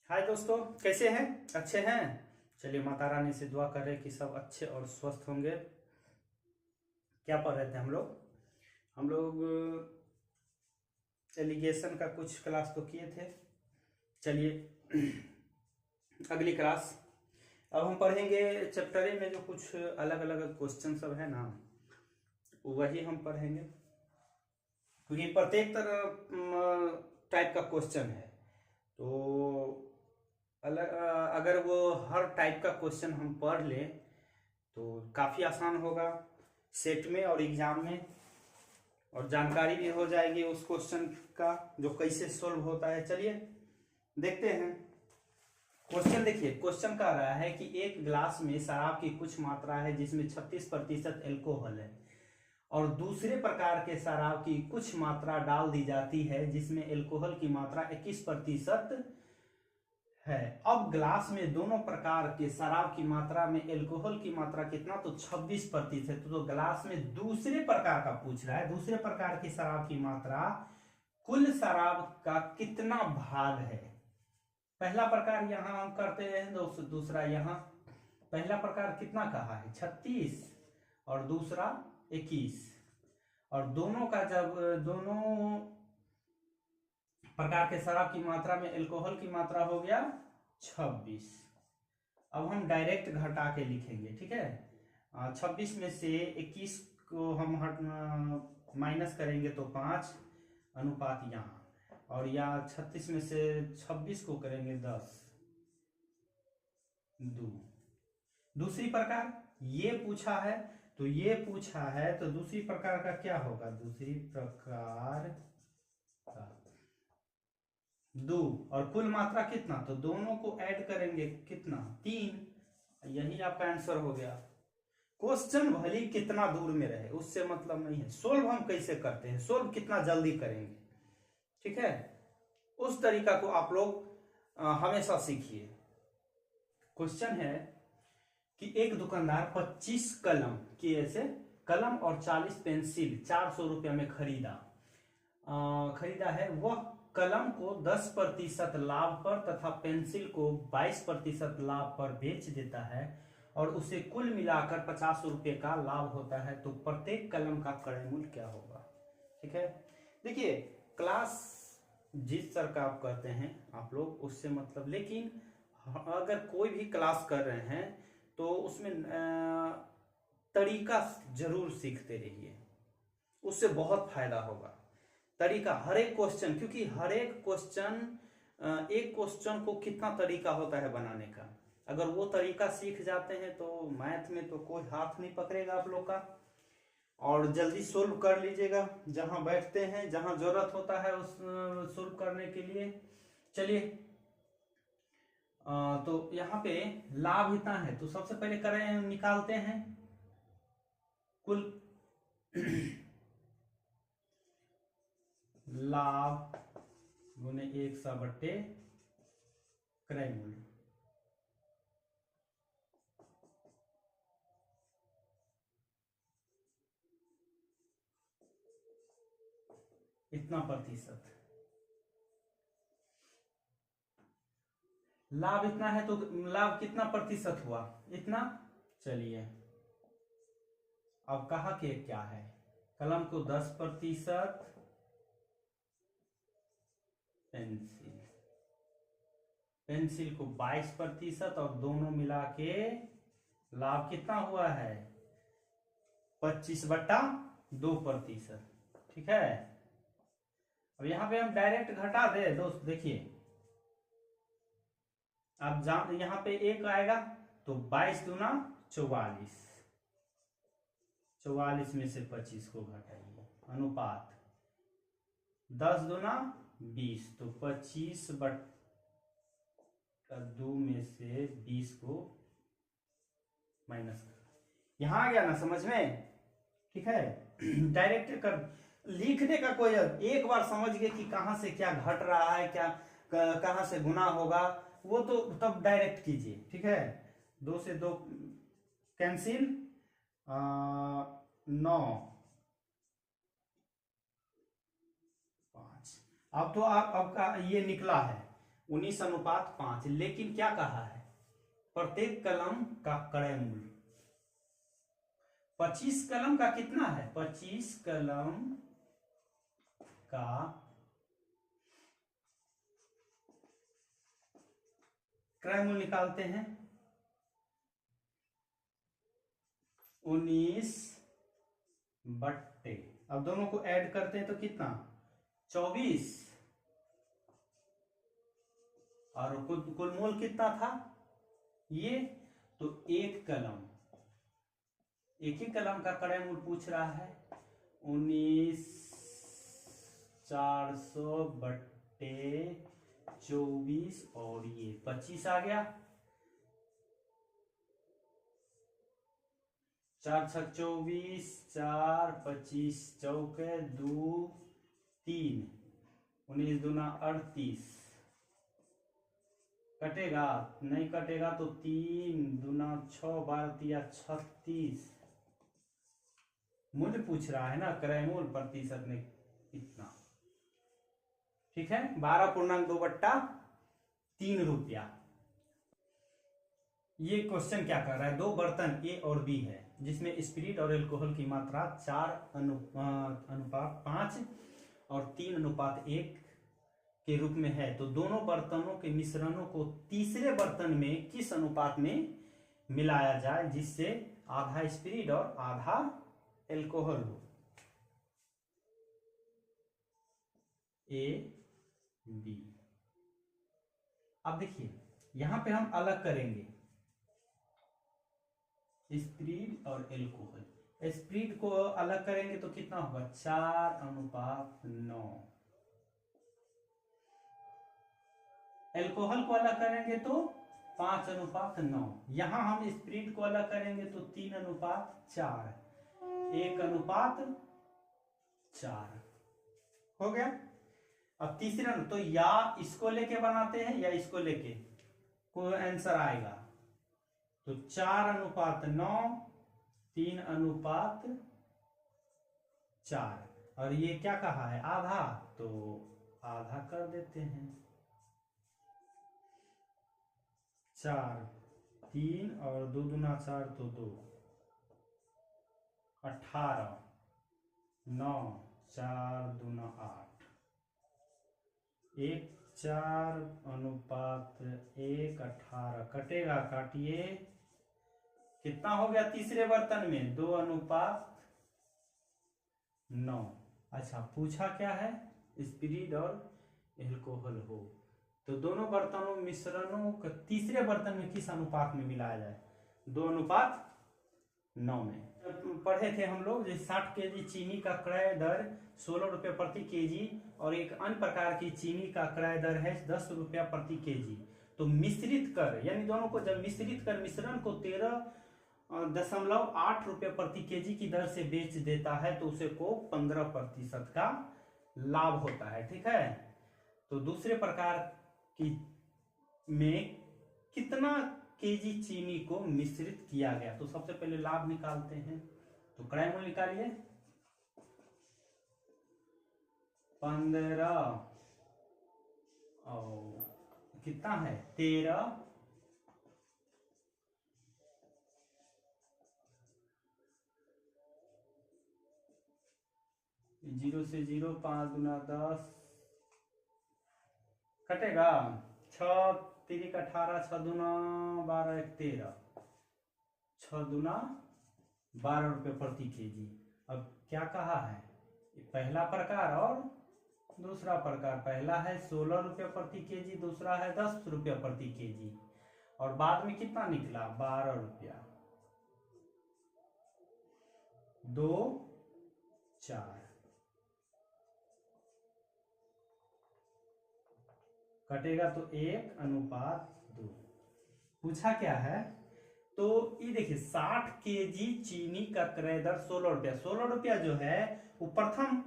हाय दोस्तों, कैसे हैं? अच्छे हैं। चलिए, माता रानी से दुआ कर रहे हैं कि सब अच्छे और स्वस्थ होंगे। क्या पढ़ रहे थे हम लोग एलिगेशन का कुछ क्लास तो किए थे। चलिए अगली क्लास अब हम पढ़ेंगे। चैप्टर ए में जो कुछ अलग अलग क्वेश्चन सब है ना, वही हम पढ़ेंगे, क्योंकि प्रत्येक तरह टाइप का क्वेश्चन है। तो अगर वो हर टाइप का क्वेश्चन हम पढ़ लें तो काफ़ी आसान होगा सेट में और एग्जाम में, और जानकारी भी हो जाएगी उस क्वेश्चन का जो कैसे सोल्व होता है। चलिए देखते हैं क्वेश्चन। देखिए, क्वेश्चन कह रहा है कि एक गिलास में शराब की कुछ मात्रा है जिसमें 36% एल्कोहल है, और दूसरे प्रकार के शराब की कुछ मात्रा डाल दी जाती है जिसमें एल्कोहल की मात्रा 21% है। अब ग्लास में दोनों प्रकार के शराब की मात्रा में एल्कोहल की मात्रा कितना, तो 26%। तो ग्लास में दूसरे प्रकार का पूछ रहा है, दूसरे प्रकार की शराब की मात्रा कुल शराब का कितना भाग है। पहला प्रकार यहां हम करते हैं दोस्तों, दूसरा यहां। पहला प्रकार कितना कहा है, 36, और दूसरा 21, और दोनों का जब दोनों प्रकार के शराब की मात्रा में एल्कोहल की मात्रा हो गया 26। अब हम डायरेक्ट घटा के लिखेंगे, ठीक है। 26 में से 21 को हम माइनस करेंगे तो 5 अनुपात यहाँ, और यहाँ 36 में से 26 को करेंगे 10 2। दूसरी प्रकार ये पूछा है, तो ये पूछा है तो दूसरी प्रकार का क्या होगा, दूसरी प्रकार का 2, और कुल मात्रा कितना, तो दोनों को ऐड करेंगे कितना, 3। यही आपका आंसर हो गया। क्वेश्चन भले कितना दूर में रहे उससे मतलब नहीं है, सोल्व हम कैसे करते हैं, सोल्व कितना जल्दी करेंगे, ठीक है। उस तरीका को आप लोग हमेशा सीखिए। क्वेश्चन है कि एक दुकानदार 25 कलम की ऐसे कलम और 40 पेंसिल 400 रुपये में खरीदा है। वह कलम को 10% लाभ पर तथा पेंसिल को 22% लाभ पर बेच देता है, और उसे कुल मिलाकर 50 रुपये का लाभ होता है। तो प्रत्येक कलम का क्रय मूल्य क्या होगा, ठीक है। देखिए, क्लास जिस सर का आप करते हैं आप लोग उससे मतलब, लेकिन अगर कोई भी क्लास कर रहे हैं तो उसमें तरीका जरूर सीखते रहिए, उससे बहुत फायदा होगा। तरीका हर एक क्वेश्चन, क्योंकि हर एक क्वेश्चन, एक क्वेश्चन को कितना तरीका होता है बनाने का, अगर वो तरीका सीख जाते हैं तो मैथ में तो कोई हाथ नहीं पकड़ेगा आप लोग का, और जल्दी सोल्व कर लीजिएगा जहां बैठते हैं, जहां जरूरत होता है उस सोल्व करने के लिए। चलिए तो यहाँ पे लाभ इतना है, तो सबसे पहले करें निकालते हैं कुल लाभ गुने 100 क्रय मूल्य। इतना प्रतिशत लाभ इतना है, तो लाभ कितना प्रतिशत हुआ, इतना। चलिए अब कहा कि क्या है, कलम को 10%, पेंसिल को 22%, और दोनों मिला के लाभ कितना हुआ है, 25/2%, ठीक है। अब यहां पे हम डायरेक्ट घटा दे दोस्त, देखिए अब यहां पे 1 आएगा तो 22 दूना 44, 44 में से 25 को घटाइए, अनुपात 10 दूना 20, तो 25/2 में से 20 को माइनस कर, यहां आ गया ना समझ में, ठीक है। डायरेक्ट कर लिखने का कोई, एक बार समझ गए कि कहां से क्या घट रहा है, क्या कहां से गुना होगा, वो तो तब डायरेक्ट कीजिए, ठीक है। 2 से 2 कैंसिल, 9 5। अब तो आपका ये निकला है, 19:5। लेकिन क्या कहा है, प्रत्येक कलम का क्रय मूल्य 25 कलम का कितना है, 25 कलम का क्रय मूल्य निकालते हैं 19 बट्टे, अब दोनों को ऐड करते हैं तो कितना 24, और कुल मूल्य कितना था ये, तो एक ही कलम का क्रय मूल्य पूछ रहा है 19,400 बट्टे 24 और ये 25 आ गया, 4 छक 24, 4 25 चौके 2 3, 19 दूना 38, कटेगा नहीं कटेगा तो 3 दूना 6 12 36, मूल्य पूछ रहा है ना, क्रय मूल्य प्रतिशत में कितना, ठीक है 12.2/3 रुपया। ये क्वेश्चन क्या कर रहा है, दो बर्तन ए और बी है जिसमें स्पिरिट और एल्कोहल की मात्रा 4:5 और 3:1 के रूप में है, तो दोनों बर्तनों के मिश्रणों को तीसरे बर्तन में किस अनुपात में मिलाया जाए जिससे आधा स्पिरिट और आधा एल्कोहल हो, ए बी। अब देखिए यहां पे हम अलग करेंगे स्पिरिट और एल्कोहल, स्पिरिट को अलग करेंगे तो कितना होगा 4:9, एल्कोहल को अलग करेंगे तो 5:9, यहां हम स्पिरिट को अलग करेंगे तो 3:4, 1:4 हो गया। अब तीसरा तो या इसको लेके बनाते हैं या इसको लेके, कोई आंसर आएगा तो 4:9, 3:4, और ये क्या कहा है आधा, तो आधा कर देते हैं, 4 3 और 2 दूना 4 तो 2, 18, 9 4 दूना 8, 1 4:1, 18 कटेगा, काटिए कितना हो गया तीसरे बर्तन में 2:9। अच्छा पूछा क्या है स्पिरिट और एल्कोहल हो, तो दोनों बर्तनों मिश्रणों का तीसरे बर्तन में किस अनुपात में मिलाया जाए, 2:9 में। पढ़े थे हम लोग जो 60 केजी चीनी का क्रय दर 16 रुपये प्रति केजी और एक अन्य प्रकार की चीनी का क्रय दर है 10 रुपया प्रति केजी, तो मिश्रित कर यानी दोनों को जब मिश्रित कर मिश्रण को 13.8 रुपये प्रति केजी की दर से बेच देता है तो उसे को 15% का लाभ होता है, ठीक है। तो दूसरे प्रकार की में कितना केजी चीनी को मिश्रित किया गया, तो सबसे पहले लाभ निकालते हैं, तो क्रय मूल्य निकालिए 15 और कितना है 13, 0 से 0, 5 दूना 10 कटेगा, 6 3 18, 6 दूना 12, 1 13, 6 दूना 12 रुपये प्रति केजी। अब क्या कहा है पहला प्रकार और दूसरा प्रकार, पहला है 16 रुपये प्रति केजी, दूसरा है 10 रुपये प्रति केजी, और बाद में कितना निकला 12 रुपया, 2 4 कटेगा तो 1:2। पूछा क्या है, तो ये देखिए 60 केजी चीनी का क्रय दर 16 रुपया, 16 रुपया जो है वो प्रथम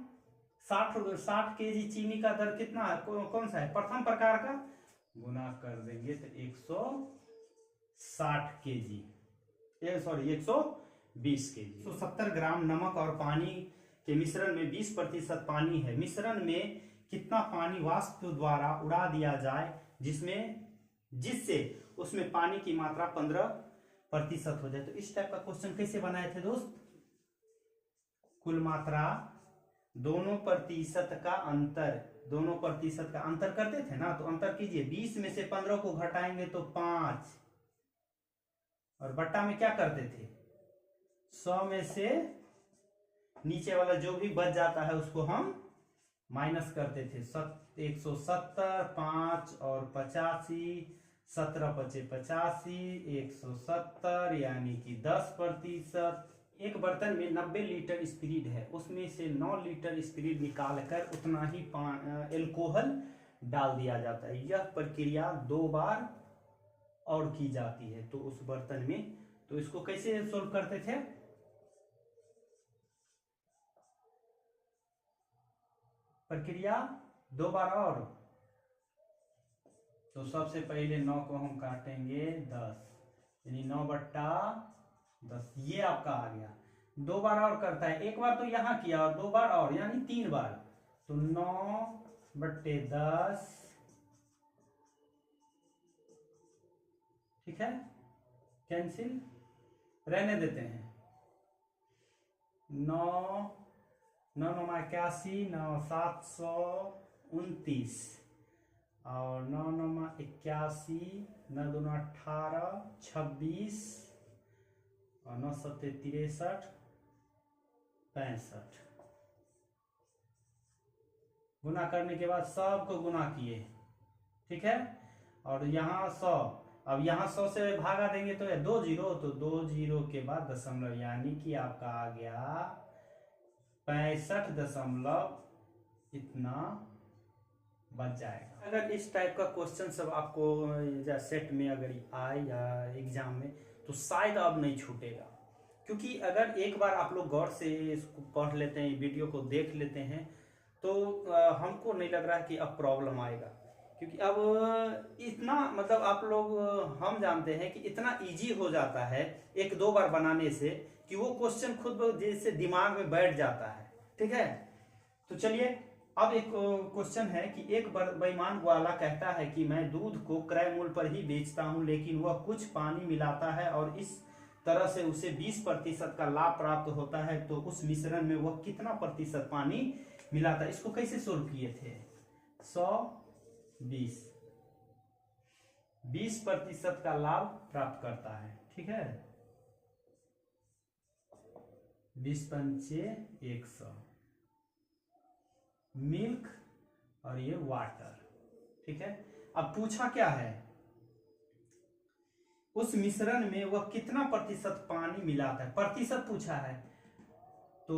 60 केजी चीनी का दर कितना है, कौन सा है प्रथम प्रकार का, गुना कर देंगे तो 160 केजी, सॉरी 120 केजी। 170 ग्राम नमक और पानी के मिश्रण में 20% पानी है, मिश्रण में कितना पानी वाष्प द्वारा उड़ा दिया जाए जिससे उसमें पानी की मात्रा 15% हो जाए। तो इस टाइप का क्वेश्चन कैसे बनाए थे दोस्त? कुल मात्रा दोनों प्रतिशत का अंतर करते थे ना, तो अंतर कीजिए, 20 में से 15 को घटाएंगे तो 5, और बट्टा में क्या करते थे, 100 में से नीचे वाला जो भी बच जाता है उसको हम माइनस करते थे। 170, 5 और 85, 17 पचे 85, 170 यानी कि 10%। एक बर्तन में 90 लीटर स्पिरिट है, उसमें से 9 लीटर स्पिरिट निकालकर उतना ही एल्कोहल डाल दिया जाता है। यह प्रक्रिया 2 बार और की जाती है तो उस बर्तन में। तो इसको कैसे सोल्व करते थे? प्रक्रिया 2 बार और, तो सबसे पहले 9 को हम काटेंगे 10, यानी 9/10, ये आपका आ गया। 2 बार और करता है, एक बार तो यहां किया और 2 बार और, यानी 3 बार, तो 9/10, ठीक है, कैंसिल रहने देते हैं। 9 9 9 81, 9 729, और 9 9 81, 9 2 18, 26, और 9 7 63, 65। गुना करने के बाद सबको गुना किए, ठीक है, और यहाँ 100, अब यहाँ 100 से भागा देंगे तो 2 जीरो, तो 2 जीरो के बाद दशमलव, यानी कि आपका आ गया 65 इतना बच जाएगा। अगर इस टाइप का क्वेश्चन सब आपको या सेट में अगर आए या एग्जाम में, तो शायद अब नहीं छूटेगा, क्योंकि अगर एक बार आप लोग गौर से इसको पढ़ लेते हैं, वीडियो को देख लेते हैं, तो हमको नहीं लग रहा है कि अब प्रॉब्लम आएगा, क्योंकि अब इतना मतलब आप लोग, हम जानते हैं कि इतना इजी हो जाता है 1-2 बार बनाने से कि वो क्वेश्चन खुद जैसे दिमाग में बैठ जाता है, ठीक है। तो चलिए, अब एक क्वेश्चन है कि एक बेईमान ग्वाला कहता है कि मैं दूध को क्रय मूल्य पर ही बेचता हूं, लेकिन वह कुछ पानी मिलाता है और इस तरह से उसे 20% का लाभ प्राप्त होता है, तो उस मिश्रण में वह कितना प्रतिशत पानी मिलाता है? इसको कैसे सोल्व किए थे? 120, 20% का लाभ प्राप्त करता है, ठीक है, 20 पंचे 100, मिल्क और ये वाटर, ठीक है। अब पूछा क्या है, उस मिश्रण में वह कितना प्रतिशत पानी मिलाता है, प्रतिशत पूछा है, तो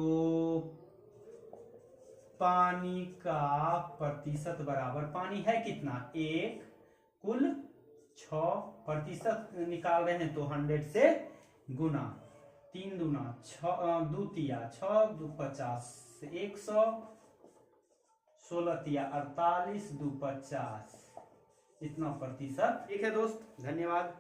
पानी का प्रतिशत बराबर, पानी है कितना 1, कुल 6% निकाल रहे हैं तो 100 से गुना, 3 दूना 6, 2 तिया 6, 2 50, 100, 16 तिया 48, 2 50, इतना प्रतिशत। ठीक है दोस्त, धन्यवाद।